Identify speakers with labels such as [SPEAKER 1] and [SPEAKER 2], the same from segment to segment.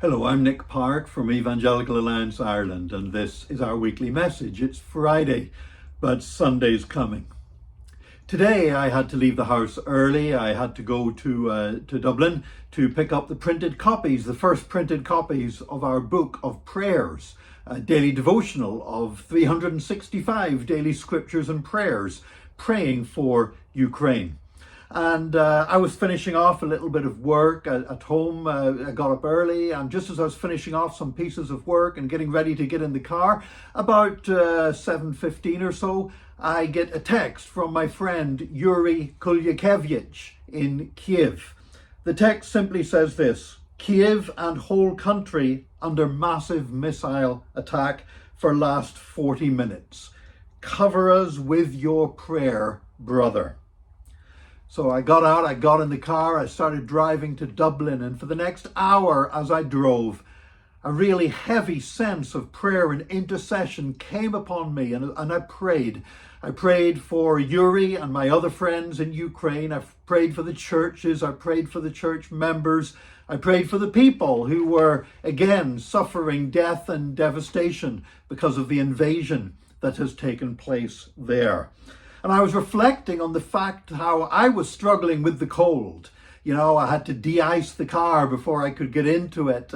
[SPEAKER 1] Hello, I'm Nick Park from Evangelical Alliance Ireland, and this is our weekly message. It's Friday, but Sunday's coming. Today I had to leave the house early. I had to go to Dublin to pick up the printed copies, the first printed copies of our book of prayers, a daily devotional of 365 daily scriptures and prayers, praying for Ukraine. And I was finishing off a little bit of work at home. I got up early, and just as I was finishing off some pieces of work and getting ready to get in the car, about 7:15 or so, I get a text from my friend Yuri Kulyakevich in Kiev. The text simply says this: Kiev and whole country under massive missile attack for last 40 minutes. Cover us with your prayer, brother. So I got out, I got in the car, I started driving to Dublin, and for the next hour as I drove, a really heavy sense of prayer and intercession came upon me, and I prayed. I prayed for Yuri and my other friends in Ukraine. I prayed for the churches, I prayed for the church members, I prayed for the people who were again suffering death and devastation because of the invasion that has taken place there. And I was reflecting on the fact how I was struggling with the cold. You know, I had to de-ice the car before I could get into it.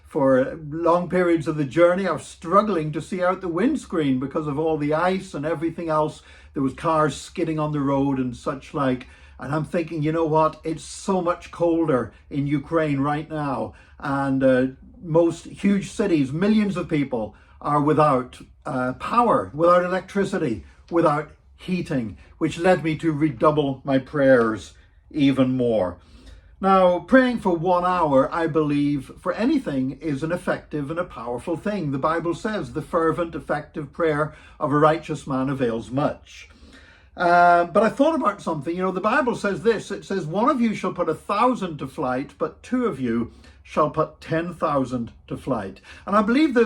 [SPEAKER 1] For long periods of the journey, I was struggling to see out the windscreen because of all the ice and everything else. There was cars skidding on the road and such like. And I'm thinking, you know what? It's so much colder in Ukraine right now. And most huge cities, millions of people are without power, without electricity, without heating, which led me to redouble my prayers even more. Now, praying for 1 hour, I believe, for anything is an effective and a powerful thing. The Bible says the fervent, effective prayer of a righteous man avails much. But I thought about something. You know, the Bible says this. It says, one of you shall put 1,000 to flight, but two of you shall put 10,000 to flight. And I believe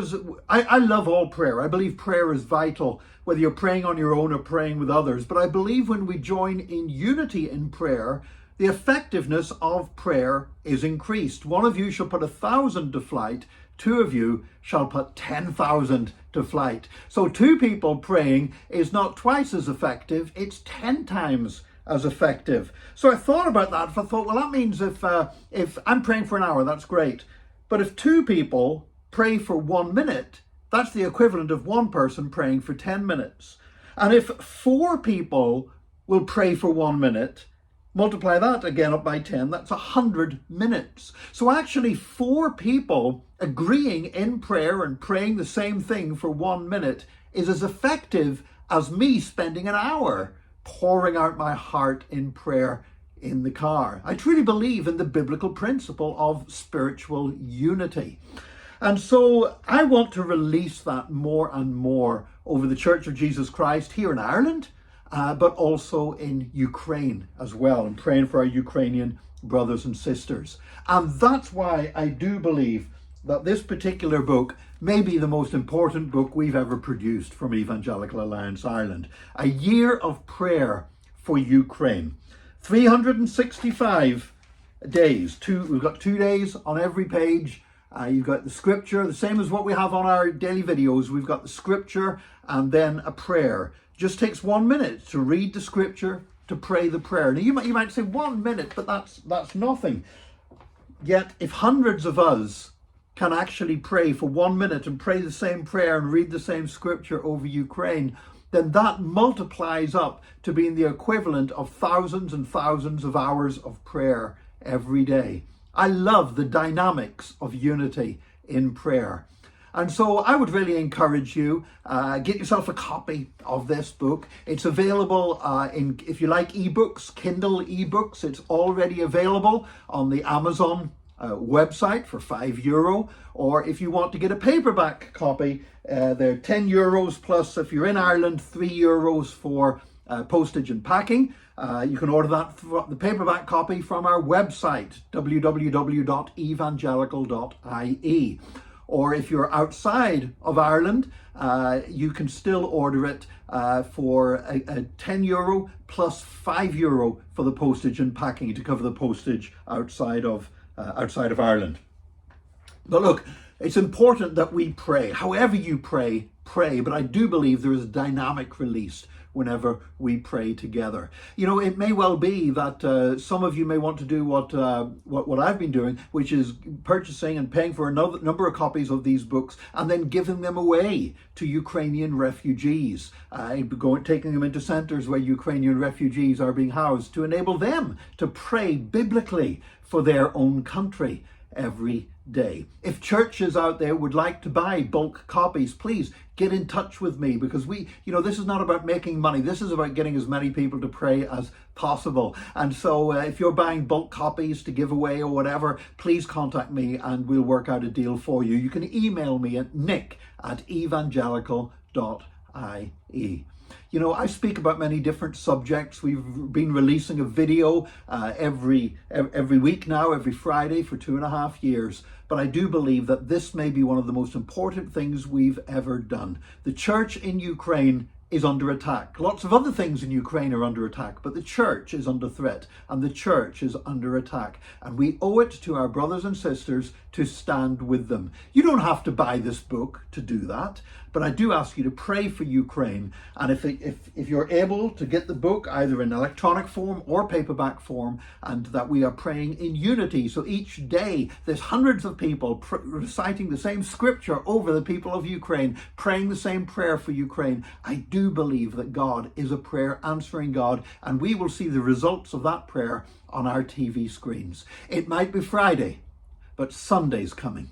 [SPEAKER 1] I love all prayer. I believe prayer is vital, whether you're praying on your own or praying with others. But I believe when we join in unity in prayer, the effectiveness of prayer is increased. One of you shall put 1,000 to flight. Two of you shall put 10,000 to flight. So two people praying is not twice as effective, it's 10 times as effective. So I thought about that. I thought, well, that means if I'm praying for an hour, that's great. But if two people pray for 1 minute, that's the equivalent of one person praying for 10 minutes. And if four people will pray for 1 minute, multiply that again up by 10, that's 100 minutes. So actually four people agreeing in prayer and praying the same thing for 1 minute is as effective as me spending an hour pouring out my heart in prayer in the car. I truly believe in the biblical principle of spiritual unity. And so I want to release that more and more over the Church of Jesus Christ here in Ireland, but also in Ukraine as well, and praying for our Ukrainian brothers and sisters. And that's why I do believe that this particular book may be the most important book we've ever produced from Evangelical Alliance Ireland. A year of prayer for Ukraine. 365 days. We've got 2 days on every page. You've got the scripture, the same as what we have on our daily videos. We've got the scripture and then a prayer. Just takes 1 minute to read the scripture, to pray the prayer. Now you might say 1 minute, but that's nothing. Yet if hundreds of us can actually pray for 1 minute and pray the same prayer and read the same scripture over Ukraine, then that multiplies up to being the equivalent of thousands and thousands of hours of prayer every day. I love the dynamics of unity in prayer. And so I would really encourage you, get yourself a copy of this book. It's available if you like ebooks, Kindle ebooks. It's already available on the Amazon website for €5. Or if you want to get a paperback copy, they're €10 plus, if you're in Ireland, €3 for postage and packing. You can order the paperback copy from our website, www.evangelical.ie. Or if you're outside of Ireland, you can still order it for a €10 plus €5 for the postage and packing to cover the postage outside of Ireland. But look, it's important that we pray. However you pray, pray. But I do believe there is a dynamic release whenever we pray together. You know, it may well be that some of you may want to do what I've been doing, which is purchasing and paying for a number of copies of these books and then giving them away to Ukrainian refugees, taking them into centers where Ukrainian refugees are being housed to enable them to pray biblically for their own country every day. If churches out there would like to buy bulk copies, please get in touch with me, because this is not about making money. This is about getting as many people to pray as possible. And so if you're buying bulk copies to give away or whatever, please contact me and we'll work out a deal for you. You can email me at nick@evangelical.ie. You know, I speak about many different subjects. We've been releasing a video every week now, every Friday for 2.5 years. But I do believe that this may be one of the most important things we've ever done. The church in Ukraine is under attack. Lots of other things in Ukraine are under attack, but the church is under threat and the church is under attack. And we owe it to our brothers and sisters to stand with them. You don't have to buy this book to do that, but I do ask you to pray for Ukraine. And if you're able to get the book either in electronic form or paperback form, and that we are praying in unity. So each day there's hundreds of people reciting the same scripture over the people of Ukraine, praying the same prayer for Ukraine. I do believe that God is a prayer answering God, and we will see the results of that prayer on our TV screens. It might be Friday, but Sunday's coming.